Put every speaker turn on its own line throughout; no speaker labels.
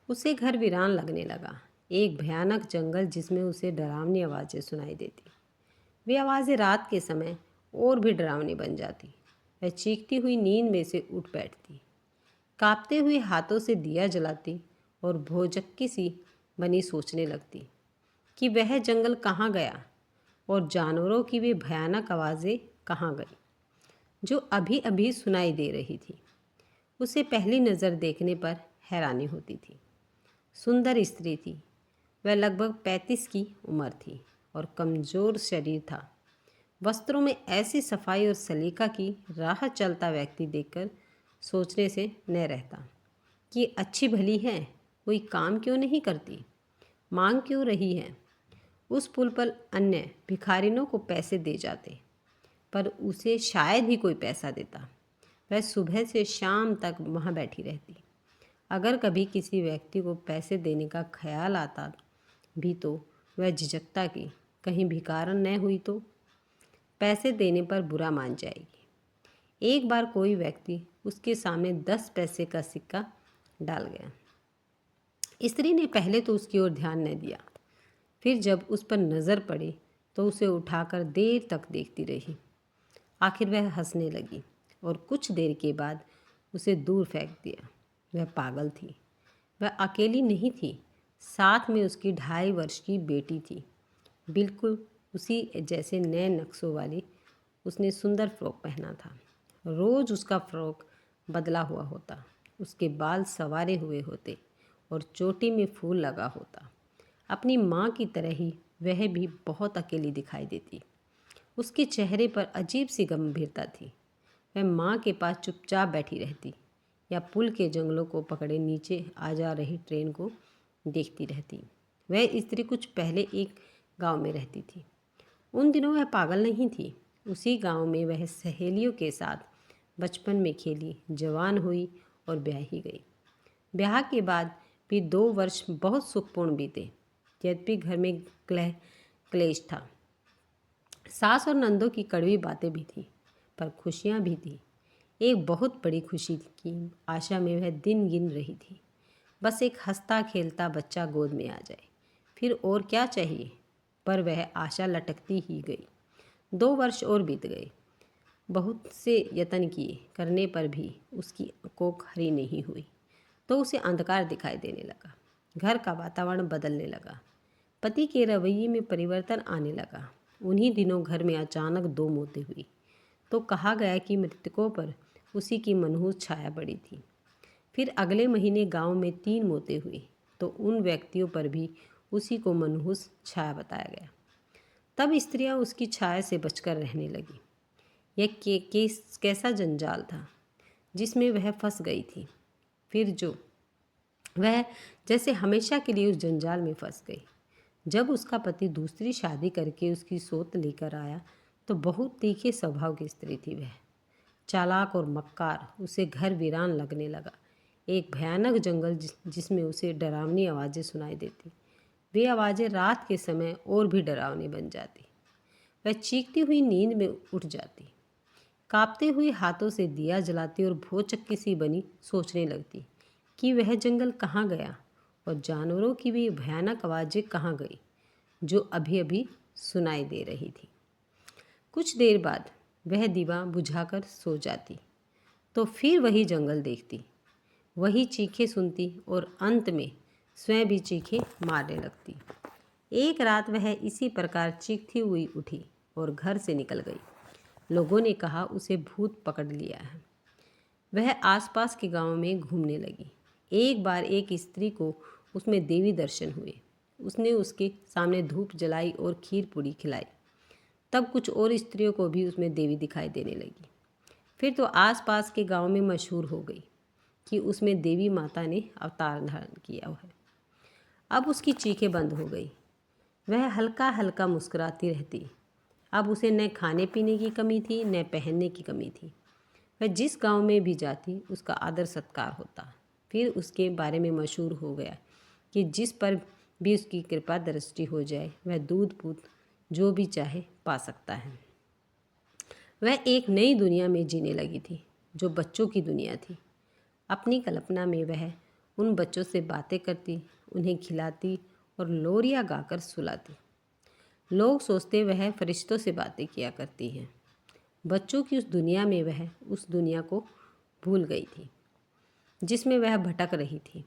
उसे घर वीरान लगने लगा। एक भयानक जंगल जिसमें उसे डरावनी आवाज़ें सुनाई देती। वे आवाज़ें रात के समय और भी डरावनी बन जाती। वह चीखती हुई नींद में से उठ बैठती, कांपते हुए हाथों से दिया जलाती और भौचक्की सी बनी सोचने लगती कि वह जंगल कहाँ गया और जानवरों की वे भयानक आवाज़ें कहाँ गई जो अभी अभी सुनाई दे रही थी। उसे पहली नज़र देखने पर हैरानी होती थी। सुंदर स्त्री थी। वह लगभग 35 की उम्र थी और कमज़ोर शरीर था। वस्त्रों में ऐसी सफाई और सलीका की राह चलता व्यक्ति देखकर सोचने से न रहता कि अच्छी भली है, कोई काम क्यों नहीं करती, मांग क्यों रही है। उस पुल पर अन्य भिखारिनों को पैसे दे जाते, पर उसे शायद ही कोई पैसा देता। वह सुबह से शाम तक वहाँ बैठी रहती। अगर कभी किसी व्यक्ति को पैसे देने का ख्याल आता भी तो वह झिझकता कि कहीं भिखारन न हुई तो पैसे देने पर बुरा मान जाएगी। एक बार कोई व्यक्ति उसके सामने 10 पैसे का सिक्का डाल गया। स्त्री ने पहले तो उसकी ओर ध्यान न दिया, फिर जब उस पर नज़र पड़ी तो उसे उठाकर देर तक देखती रही। आखिर वह हंसने लगी और कुछ देर के बाद उसे दूर फेंक दिया। वह पागल थी। वह अकेली नहीं थी, साथ में उसकी 2.5 वर्ष की बेटी थी, बिल्कुल उसी जैसे नए नक्शों वाली। उसने सुंदर फ्रॉक पहना था। रोज़ उसका फ्रॉक बदला हुआ होता, उसके बाल संवारे हुए होते और चोटी में फूल लगा होता। अपनी माँ की तरह ही वह भी बहुत अकेली दिखाई देती। उसके चेहरे पर अजीब सी गंभीरता थी। वह माँ के पास चुपचाप बैठी रहती या पुल के जंगलों को पकड़े नीचे आ जा रही ट्रेन को देखती रहती। वह स्त्री कुछ पहले एक गांव में रहती थी। उन दिनों वह पागल नहीं थी। उसी गांव में वह सहेलियों के साथ बचपन में खेली, जवान हुई और ब्याही गई। ब्याह के बाद भी 2 वर्ष बहुत सुखपूर्ण बीते। यद्यपि घर में क्लेश था, सास और नंदों की कड़वी बातें भी थीं, पर खुशियाँ भी थीं। एक बहुत बड़ी खुशी की आशा में वह दिन गिन रही थी। बस एक हंसता खेलता बच्चा गोद में आ जाए, फिर और क्या चाहिए। पर वह आशा लटकती ही गई। 2 वर्ष और बीत गए। बहुत से यत्न किए करने पर भी उसकी कोख हरी नहीं हुई तो उसे अंधकार दिखाई देने लगा। घर का वातावरण बदलने लगा। पति के रवैये में परिवर्तन आने लगा। उन्हीं दिनों घर में अचानक 2 मौतें हुई तो कहा गया कि मृतकों पर उसी की मनहूस छाया पड़ी थी। फिर अगले महीने गांव में 3 मौतें हुई तो उन व्यक्तियों पर भी उसी को मनहूस छाया बताया गया। तब स्त्रियां उसकी छाया से बचकर रहने लगी। यह केस कैसा जंजाल था जिसमें वह फंस गई थी। फिर जो वह जैसे हमेशा के लिए उस जंजाल में फंस गई। जब उसका पति दूसरी शादी करके उसकी सोत लेकर आया तो बहुत तीखे स्वभाव की स्त्री थी वह। चालाक और मक्कार। उसे घर वीरान लगने लगा। एक भयानक जंगल जिसमें उसे डरावनी आवाज़ें सुनाई देती। वे आवाज़ें रात के समय और भी डरावनी बन जाती। वह चीखती हुई नींद में उठ जाती, कांपते हुए हाथों से दिया जलाती और भौचक्की सी बनी सोचने लगती कि वह जंगल कहाँ गया और जानवरों की भी भयानक आवाज़ें कहाँ गई जो अभी अभी सुनाई दे रही थी। कुछ देर बाद वह दीवा बुझाकर सो जाती तो फिर वही जंगल देखती, वही चीखें सुनती और अंत में स्वयं भी चीखें मारने लगती। एक रात वह इसी प्रकार चीखती हुई उठी और घर से निकल गई। लोगों ने कहा उसे भूत पकड़ लिया है। वह आसपास के गांव में घूमने लगी। एक बार एक स्त्री को उसमें देवी दर्शन हुए। उसने उसके सामने धूप जलाई और खीर पूड़ी खिलाई। तब कुछ और स्त्रियों को भी उसमें देवी दिखाई देने लगी। फिर तो आसपास के गांव में मशहूर हो गई कि उसमें देवी माता ने अवतार धारण किया है। अब उसकी चीखें बंद हो गई। वह हल्का हल्का मुस्कुराती रहती। अब उसे न खाने पीने की कमी थी न पहनने की कमी थी। वह जिस गांव में भी जाती उसका आदर सत्कार होता। फिर उसके बारे में मशहूर हो गया कि जिस पर भी उसकी कृपा दृष्टि हो जाए वह दूध पूत जो भी चाहे पा सकता है। वह एक नई दुनिया में जीने लगी थी जो बच्चों की दुनिया थी। अपनी कल्पना में वह उन बच्चों से बातें करती, उन्हें खिलाती और लोरियां गाकर सुलाती। लोग सोचते वह फरिश्तों से बातें किया करती हैं। बच्चों की उस दुनिया में वह उस दुनिया को भूल गई थी जिसमें वह भटक रही थी।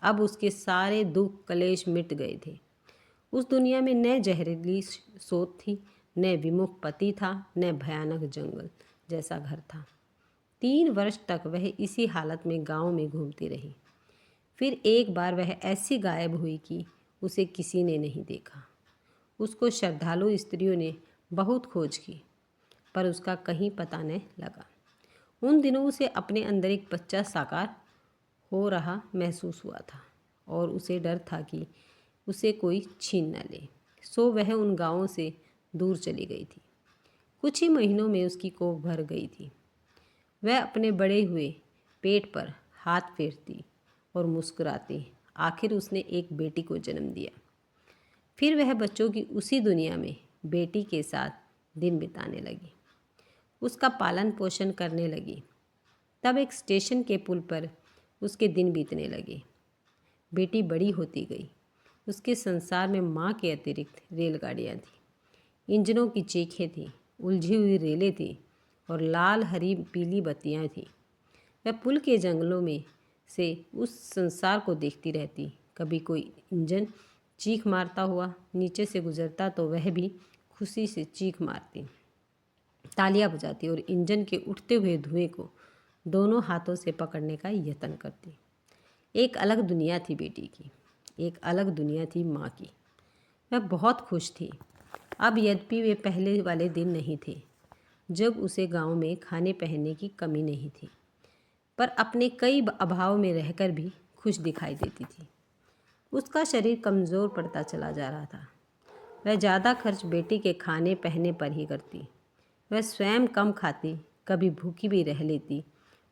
अब उसके सारे दुख कलेश मिट गए थे। उस दुनिया में न जहरीली सोच थी, न विमुख पति था, न भयानक जंगल जैसा घर था। 3 वर्ष तक वह इसी हालत में गांव में घूमती रही। फिर एक बार वह ऐसी गायब हुई कि उसे किसी ने नहीं देखा। उसको श्रद्धालु स्त्रियों ने बहुत खोज की, पर उसका कहीं पता न लगा। उन दिनों उसे अपने अंदर एक बच्चा साकार हो रहा महसूस हुआ था और उसे डर था कि उसे कोई छीन न ले। सो वह उन गांवों से दूर चली गई थी। कुछ ही महीनों में उसकी कोख भर गई थी। वह अपने बड़े हुए पेट पर हाथ फेरती और मुस्कुराती। आखिर उसने एक बेटी को जन्म दिया। फिर वह बच्चों की उसी दुनिया में बेटी के साथ दिन बिताने लगी, उसका पालन पोषण करने लगी। तब एक स्टेशन के पुल पर उसके दिन बीतने लगे। बेटी बड़ी होती गई। उसके संसार में माँ के अतिरिक्त रेलगाड़ियाँ थीं, इंजनों की चीखें थीं, उलझी हुई रेलें थीं और लाल हरी पीली बत्तियाँ थीं। वह पुल के जंगलों में से उस संसार को देखती रहती। कभी कोई इंजन चीख मारता हुआ नीचे से गुजरता तो वह भी खुशी से चीख मारती, तालियां बजाती और इंजन के उठते हुए धुएं को दोनों हाथों से पकड़ने का यत्न करती। एक अलग दुनिया थी बेटी की, एक अलग दुनिया थी माँ की। वह बहुत खुश थी। अब यद्यपि वे पहले वाले दिन नहीं थे जब उसे गांव में खाने पहनने की कमी नहीं थी, पर अपने कई अभाव में रहकर भी खुश दिखाई देती थी। उसका शरीर कमज़ोर पड़ता चला जा रहा था। वह ज़्यादा खर्च बेटी के खाने पहने पर ही करती। वह स्वयं कम खाती, कभी भूखी भी रह लेती।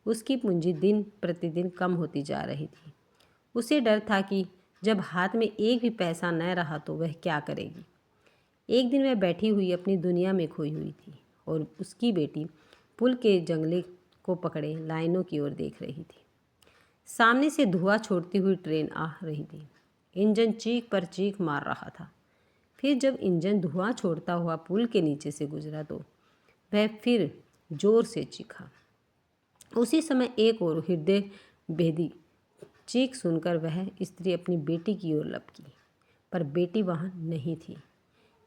उसकी पूंजी दिन प्रतिदिन कम होती जा रही थी। उसे डर था कि जब हाथ में एक भी पैसा न रहा तो वह क्या करेगी। एक दिन वह बैठी हुई अपनी दुनिया में खोई हुई थी और उसकी बेटी पुल के जंगले को पकड़े लाइनों की ओर देख रही थी। सामने से धुआं छोड़ती हुई ट्रेन आ रही थी। इंजन चीख पर चीख मार रहा था। फिर जब इंजन धुआं छोड़ता हुआ पुल के नीचे से गुजरा तो वह फिर जोर से चीखा। उसी समय एक और हृदय भेदी चीख सुनकर वह स्त्री अपनी बेटी की ओर लपकी, पर बेटी वहाँ नहीं थी।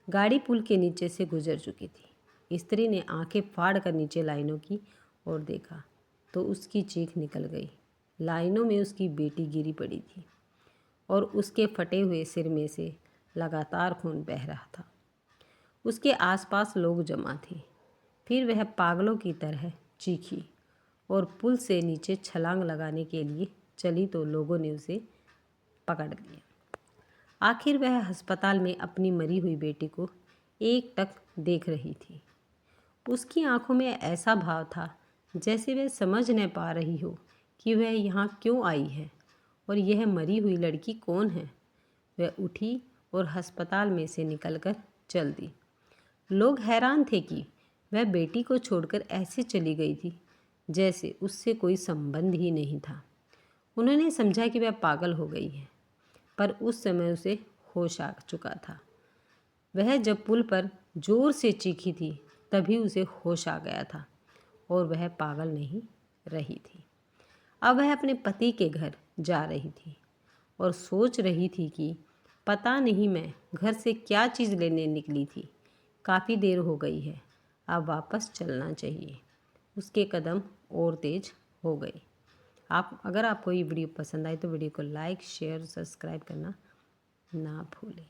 गाड़ी पुल के नीचे से गुजर चुकी थी। स्त्री ने आंखें फाड़ कर नीचे लाइनों की ओर देखा तो उसकी चीख निकल गई। लाइनों में उसकी बेटी गिरी पड़ी थी और उसके फटे हुए सिर में से लगातार खून बह रहा था। उसके आसपास लोग जमा थे। फिर वह पागलों की तरह चीखी और पुल से नीचे छलांग लगाने के लिए चली तो लोगों ने उसे पकड़ लिया। आखिर वह अस्पताल में अपनी मरी हुई बेटी को एकटक देख रही थी। उसकी आंखों में ऐसा भाव था जैसे वह समझ न पा रही हो कि वह यहाँ क्यों आई है और यह मरी हुई लड़की कौन है। वह उठी और अस्पताल में से निकलकर चल दी। लोग हैरान थे कि वह बेटी को छोड़कर ऐसे चली गई थी जैसे उससे कोई संबंध ही नहीं था। उन्होंने समझा कि वह पागल हो गई है, पर उस समय उसे होश आ चुका था। वह जब पुल पर जोर से चीखी थी तभी उसे होश आ गया था और वह पागल नहीं रही थी। अब वह अपने पति के घर जा रही थी और सोच रही थी कि पता नहीं मैं घर से क्या चीज़ लेने निकली थी। काफ़ी देर हो गई है, अब वापस चलना चाहिए। उसके कदम और तेज हो गए। अगर आपको ये वीडियो पसंद आए तो वीडियो को लाइक, शेयर, सब्सक्राइब करना ना भूलें।